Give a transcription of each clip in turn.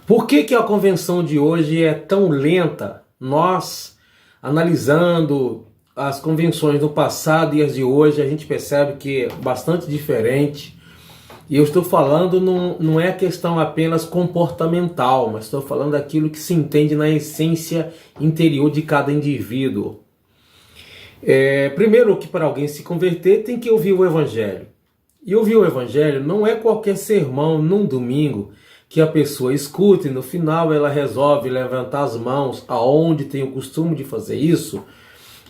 Por que a convenção de hoje é tão lenta? Nós, analisando as convenções do passado e as de hoje, a gente percebe que é bastante diferente. E eu estou falando, não é questão apenas comportamental, mas estou falando daquilo que se entende na essência interior de cada indivíduo. Primeiro, que para alguém se converter tem que ouvir o Evangelho. E ouvir o Evangelho não é qualquer sermão num domingo que a pessoa escuta e no final ela resolve levantar as mãos aonde tem o costume de fazer isso,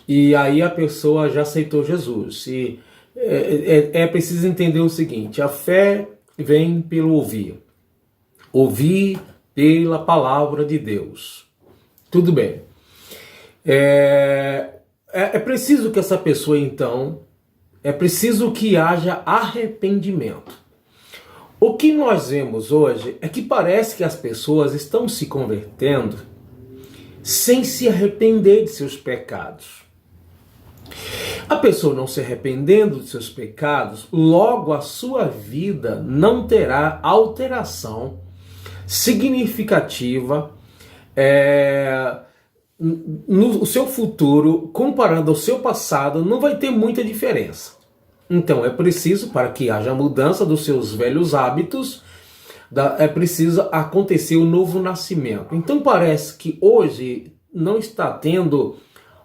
e aí a pessoa já aceitou Jesus. E é preciso entender o seguinte: a fé vem pelo ouvir. Ouvir pela palavra de Deus. Tudo bem. É preciso que essa pessoa, então, é preciso que haja arrependimento. O que nós vemos hoje é que parece que as pessoas estão se convertendo sem se arrepender de seus pecados. A pessoa não se arrependendo de seus pecados, logo a sua vida não terá alteração significativa no seu futuro, comparando ao seu passado, não vai ter muita diferença. Então é preciso, para que haja mudança dos seus velhos hábitos, é preciso acontecer o novo nascimento. Então parece que hoje não está tendo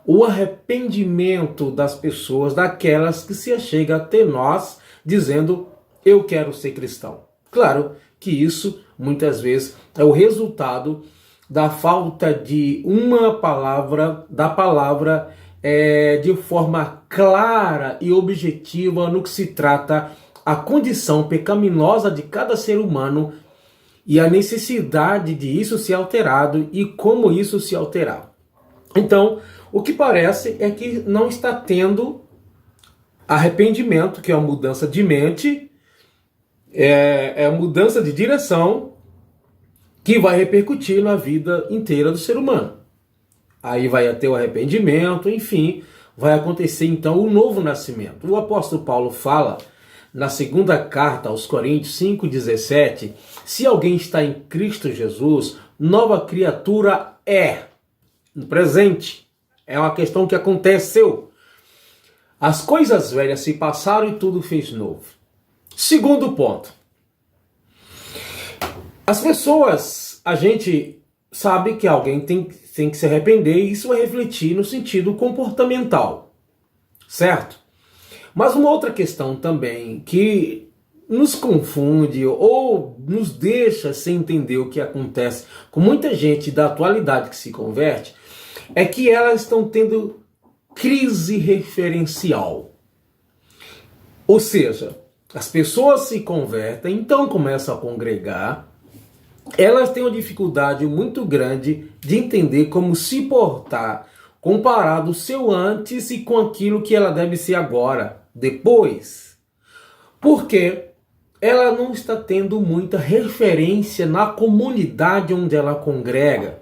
o arrependimento das pessoas, daquelas que se achegam até nós, dizendo: eu quero ser cristão. Claro que isso, muitas vezes, é o resultado da falta de uma palavra, de forma clara e objetiva no que se trata a condição pecaminosa de cada ser humano e a necessidade de isso ser alterado e como isso se alterar. Então, o que parece é que não está tendo arrependimento, que é uma mudança de mente, é a mudança de direção que vai repercutir na vida inteira do ser humano. Aí vai ter o arrependimento, enfim, vai acontecer então o novo nascimento. O apóstolo Paulo fala na segunda carta aos Coríntios 5,17, se alguém está em Cristo Jesus, nova criatura é. No presente, é uma questão que aconteceu. As coisas velhas se passaram e tudo fez novo. Segundo ponto. As pessoas, a gente sabe que alguém tem que se arrepender, e isso vai refletir no sentido comportamental, certo? Mas uma outra questão também que nos confunde ou nos deixa sem entender o que acontece com muita gente da atualidade que se converte, é que elas estão tendo crise referencial. Ou seja, as pessoas se convertem, então começam a congregar, elas têm uma dificuldade muito grande de entender como se portar comparado o seu antes e com aquilo que ela deve ser agora, depois. Porque ela não está tendo muita referência na comunidade onde ela congrega.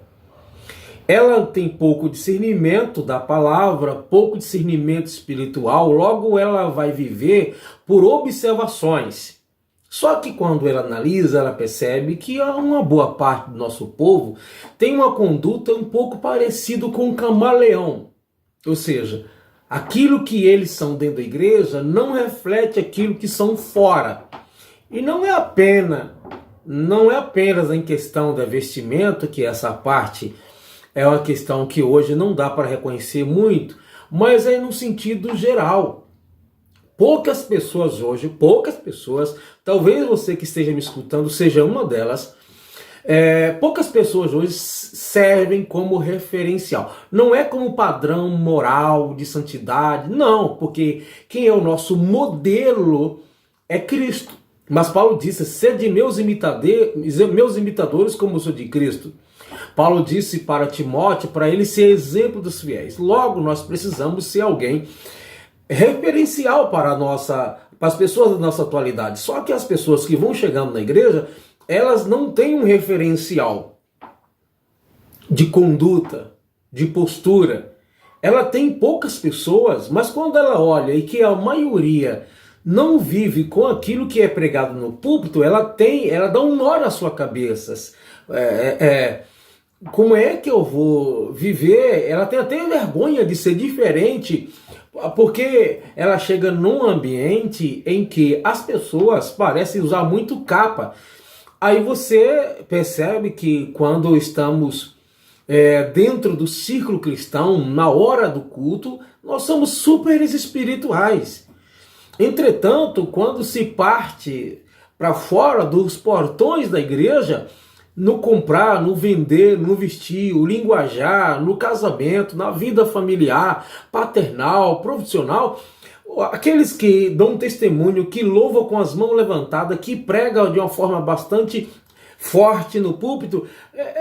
Ela tem pouco discernimento da palavra, pouco discernimento espiritual, logo ela vai viver por observações. Só que quando ela analisa, ela percebe que uma boa parte do nosso povo tem uma conduta um pouco parecida com um camaleão. Ou seja, aquilo que eles são dentro da igreja não reflete aquilo que são fora. E não é apenas em questão da vestimenta, que essa parte é uma questão que hoje não dá para reconhecer muito, mas é no sentido geral. Poucas pessoas, talvez você que esteja me escutando seja uma delas, poucas pessoas hoje servem como referencial. Não é como padrão moral de santidade, não, porque quem é o nosso modelo é Cristo. Mas Paulo disse: sede meus imitadores como eu sou de Cristo. Paulo disse para Timóteo, para ele ser exemplo dos fiéis. Logo, nós precisamos ser alguém referencial para as pessoas da nossa atualidade. Só que as pessoas que vão chegando na igreja, elas não têm um referencial de conduta, de postura. Ela tem poucas pessoas, mas quando ela olha e que a maioria não vive com aquilo que é pregado no púlpito, ela dá um nó na sua cabeça. Como é que eu vou viver? Ela tem até vergonha de ser diferente, porque ela chega num ambiente em que as pessoas parecem usar muito capa. Aí você percebe que quando estamos dentro do círculo cristão, na hora do culto, nós somos super espirituais. Entretanto, quando se parte para fora dos portões da igreja, no comprar, no vender, no vestir, o linguajar, no casamento, na vida familiar, paternal, profissional, aqueles que dão testemunho, que louvam com as mãos levantadas, que pregam de uma forma bastante forte no púlpito,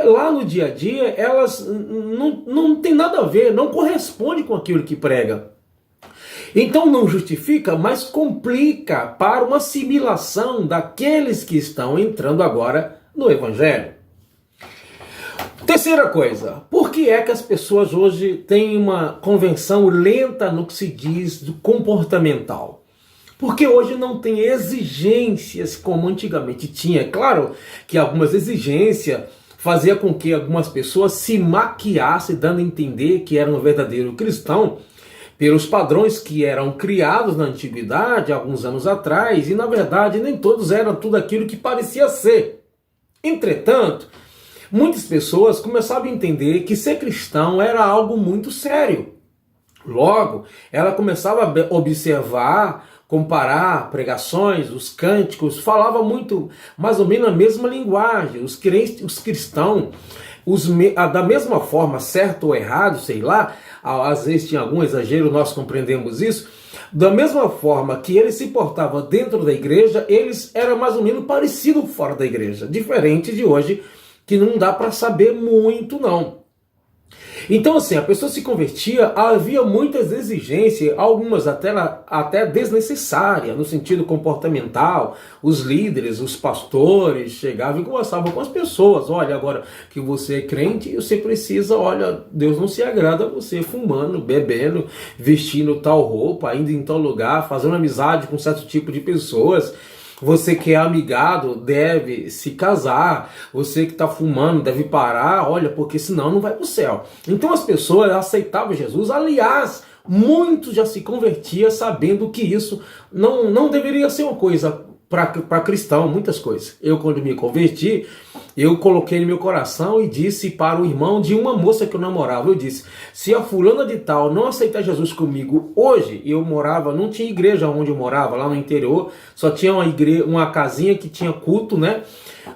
lá no dia a dia, elas não tem nada a ver, não corresponde com aquilo que prega. Então não justifica, mas complica para uma assimilação daqueles que estão entrando agora no Evangelho. Terceira coisa, por que é que as pessoas hoje têm uma convenção lenta no que se diz do comportamental? Porque hoje não tem exigências como antigamente tinha. É claro que algumas exigências faziam com que algumas pessoas se maquiassem, dando a entender que era um verdadeiro cristão, pelos padrões que eram criados na antiguidade, alguns anos atrás, e na verdade nem todos eram tudo aquilo que parecia ser. Entretanto, muitas pessoas começaram a entender que ser cristão era algo muito sério. Logo, ela começava a observar, comparar pregações, os cânticos, falava muito, mais ou menos a mesma linguagem. Os cristãos, da mesma forma, certo ou errado, sei lá, às vezes tinha algum exagero, nós compreendemos isso, da mesma forma que eles se portavam dentro da igreja, eles eram mais ou menos parecidos fora da igreja, diferente de hoje, que não dá para saber muito não. Então assim, a pessoa se convertia, havia muitas exigências, algumas até desnecessárias, no sentido comportamental. Os líderes, os pastores chegavam e conversavam com as pessoas. Olha, agora que você é crente, você precisa, olha, Deus não se agrada você fumando, bebendo, vestindo tal roupa, indo em tal lugar, fazendo amizade com certo tipo de pessoas. Você que é amigado deve se casar, você que está fumando deve parar, olha, porque senão não vai para o céu. Então as pessoas aceitavam Jesus, aliás, muitos já se convertiam sabendo que isso não deveria ser uma coisa para cristão, muitas coisas. Eu, quando me converti, eu coloquei no meu coração e disse para o irmão de uma moça que eu namorava, eu disse, se a fulana de tal não aceitar Jesus comigo hoje, eu morava, não tinha igreja onde eu morava, lá no interior, só tinha uma casinha que tinha culto, né?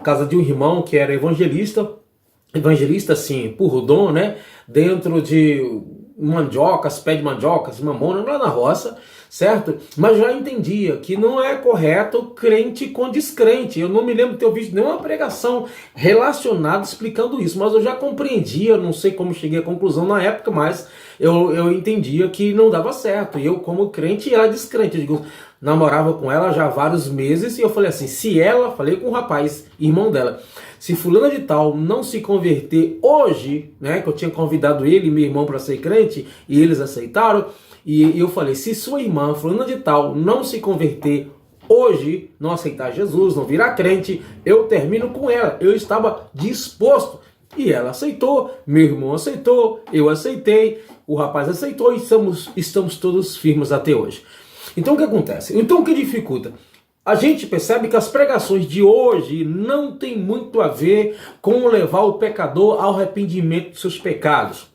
Casa de um irmão que era evangelista assim, por dom, né? Dentro de mandiocas, pé de mandiocas, mamona, lá na roça, certo? Mas já entendia que não é correto crente com descrente. Eu não me lembro de ter visto nenhuma pregação relacionada explicando isso, mas eu já compreendia, não sei como cheguei à conclusão na época, mas eu entendia que não dava certo. E eu, como crente, era descrente. Eu digo, namorava com ela já há vários meses e eu falei assim, falei com o rapaz, irmão dela, se fulana de tal não se converter hoje, né, que eu tinha convidado ele e meu irmão para ser crente e eles aceitaram, e eu falei, se sua irmã fulana de tal não se converter hoje, não aceitar Jesus, não virar crente, eu termino com ela. Eu estava disposto e ela aceitou, meu irmão aceitou, eu aceitei, o rapaz aceitou e estamos todos firmes até hoje. Então o que acontece? Então o que dificulta? A gente percebe que as pregações de hoje não tem muito a ver com levar o pecador ao arrependimento dos seus pecados.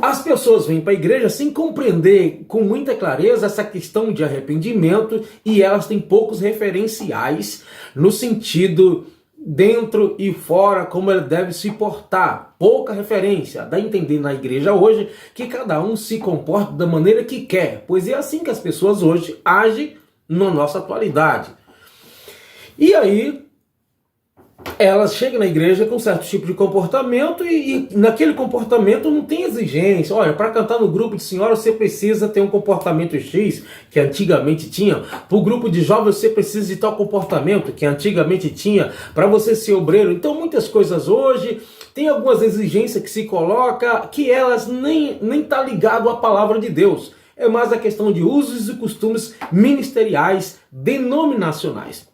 As pessoas vêm para a igreja sem compreender com muita clareza essa questão de arrependimento e elas têm poucos referenciais no sentido dentro e fora como ele deve se portar. Pouca referência. Dá a entender na igreja hoje que cada um se comporta da maneira que quer, pois é assim que as pessoas hoje agem na nossa atualidade. E aí elas chegam na igreja com certo tipo de comportamento e naquele comportamento não tem exigência. Olha, para cantar no grupo de senhora você precisa ter um comportamento X, que antigamente tinha. Para o grupo de jovens você precisa de tal comportamento, que antigamente tinha. Para você ser obreiro. Então muitas coisas hoje, tem algumas exigências que se coloca que elas nem tá ligado à palavra de Deus. é mais a questão de usos e costumes ministeriais denominacionais.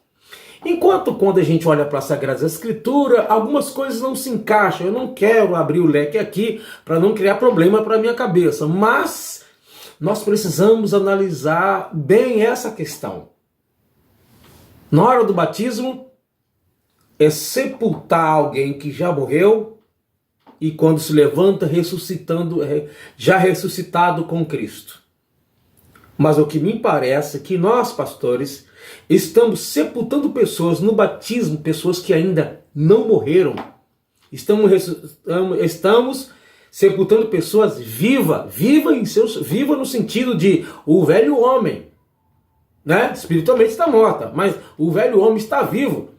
Enquanto quando a gente olha para a Sagrada Escritura, algumas coisas não se encaixam. Eu não quero abrir o leque aqui para não criar problema para a minha cabeça, mas nós precisamos analisar bem essa questão. Na hora do batismo, é sepultar alguém que já morreu e quando se levanta, ressuscitando, já ressuscitado com Cristo. Mas o que me parece é que nós, pastores, estamos sepultando pessoas no batismo, pessoas que ainda não morreram. Estamos sepultando pessoas vivas, viva no sentido de o velho homem, né? Espiritualmente está morta, mas o velho homem está vivo.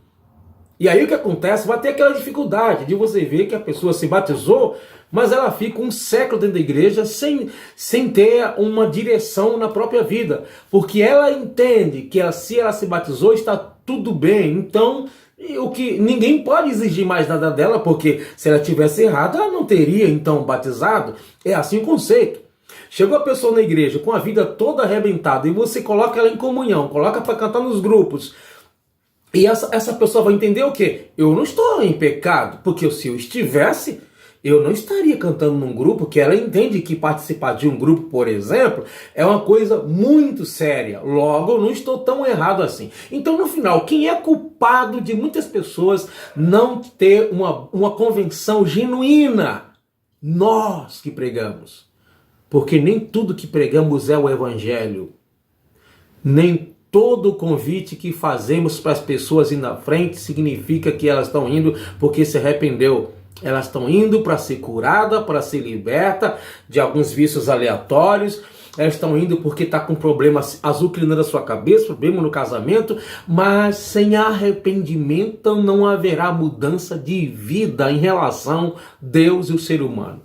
E aí o que acontece? Vai ter aquela dificuldade de você ver que a pessoa se batizou, mas ela fica um século dentro da igreja sem ter uma direção na própria vida. Porque ela entende que se ela se batizou está tudo bem. Então, o que ninguém pode exigir mais nada dela, porque se ela tivesse errado, ela não teria então batizado. É assim o conceito. Chegou a pessoa na igreja com a vida toda arrebentada e você coloca ela em comunhão, coloca para cantar nos grupos. E essa pessoa vai entender o quê? Eu não estou em pecado, porque se eu estivesse, eu não estaria cantando num grupo, que ela entende que participar de um grupo, por exemplo, é uma coisa muito séria. Logo, eu não estou tão errado assim. Então, no final, quem é culpado de muitas pessoas não ter uma convenção genuína? Nós que pregamos. Porque nem tudo que pregamos é o evangelho. Nem todo convite que fazemos para as pessoas ir na frente significa que elas estão indo porque se arrependeu. Elas estão indo para ser curada, para ser liberta de alguns vícios aleatórios. Elas estão indo porque está com problema azucrinando a sua cabeça, problema no casamento. Mas sem arrependimento não haverá mudança de vida em relação a Deus e o ser humano.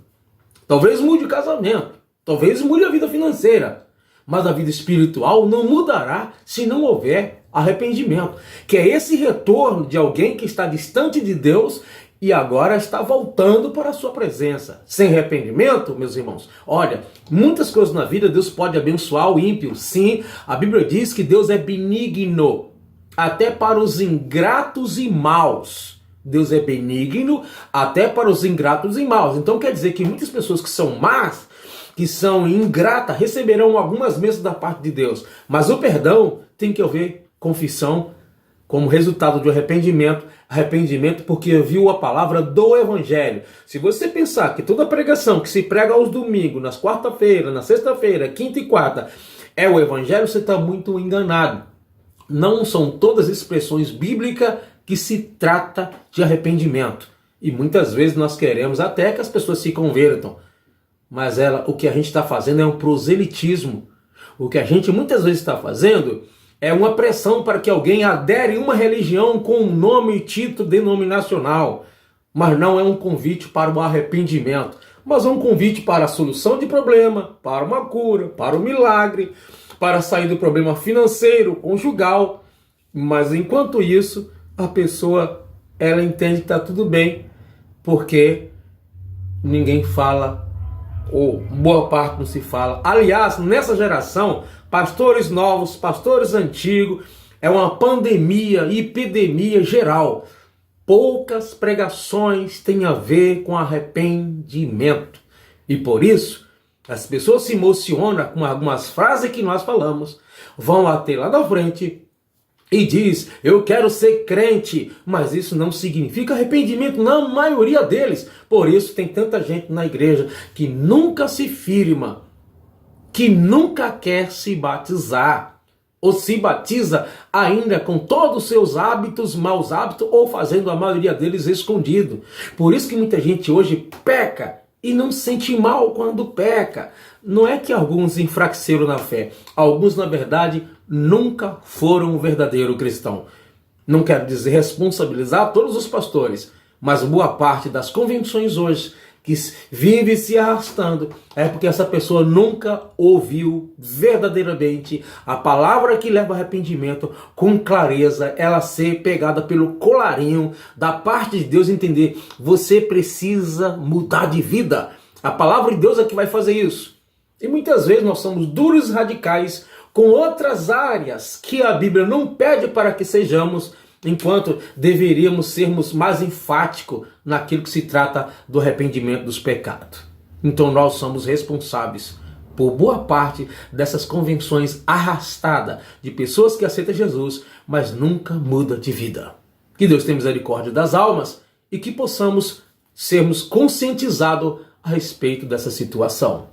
Talvez mude o casamento, talvez mude a vida financeira. Mas a vida espiritual não mudará se não houver arrependimento. Que é esse retorno de alguém que está distante de Deus e agora está voltando para a sua presença. Sem arrependimento, meus irmãos, olha, muitas coisas na vida Deus pode abençoar o ímpio. Sim, a Bíblia diz que Deus é benigno, até para os ingratos e maus. Deus é benigno até para os ingratos e maus. Então quer dizer que muitas pessoas que são más, que são ingratas, receberão algumas bênçãos da parte de Deus. Mas o perdão tem que haver confissão como resultado de arrependimento. Arrependimento porque viu a palavra do Evangelho. Se você pensar que toda pregação que se prega aos domingos, nas quarta-feiras, na sexta-feira, quinta e quarta, é o Evangelho, você está muito enganado. Não são todas as expressões bíblicas que se trata de arrependimento. E muitas vezes nós queremos até que as pessoas se convertam. Mas o que a gente está fazendo é um proselitismo. O que a gente muitas vezes está fazendo é uma pressão para que alguém adere a uma religião com um nome e título denominacional. Mas não é um convite para o arrependimento. Mas é um convite para a solução de problema, para uma cura, para o milagre, para sair do problema financeiro, conjugal. Mas enquanto isso, a pessoa ela entende que está tudo bem, porque ninguém fala, ou boa parte não se fala. Aliás, nessa geração, pastores novos, pastores antigos, é uma pandemia, epidemia geral. Poucas pregações têm a ver com arrependimento. E por isso, as pessoas se emocionam com algumas frases que nós falamos, vão até lá na frente e diz, eu quero ser crente, mas isso não significa arrependimento na maioria deles. Por isso tem tanta gente na igreja que nunca se firma, que nunca quer se batizar, ou se batiza ainda com todos os seus hábitos, maus hábitos, ou fazendo a maioria deles escondido. Por isso que muita gente hoje peca e não sente mal quando peca. Não é que alguns enfraqueceram na fé, alguns na verdade nunca foram um verdadeiro cristão. Não quero dizer responsabilizar todos os pastores, mas boa parte das convenções hoje que vive se arrastando é porque essa pessoa nunca ouviu verdadeiramente a palavra que leva ao arrependimento com clareza, ela ser pegada pelo colarinho da parte de Deus, entender, você precisa mudar de vida. A palavra de Deus é que vai fazer isso. E muitas vezes nós somos duros e radicais com outras áreas que a Bíblia não pede para que sejamos, enquanto deveríamos sermos mais enfáticos naquilo que se trata do arrependimento dos pecados. Então nós somos responsáveis por boa parte dessas convenções arrastadas de pessoas que aceitam Jesus, mas nunca mudam de vida. Que Deus tenha misericórdia das almas e que possamos sermos conscientizados a respeito dessa situação.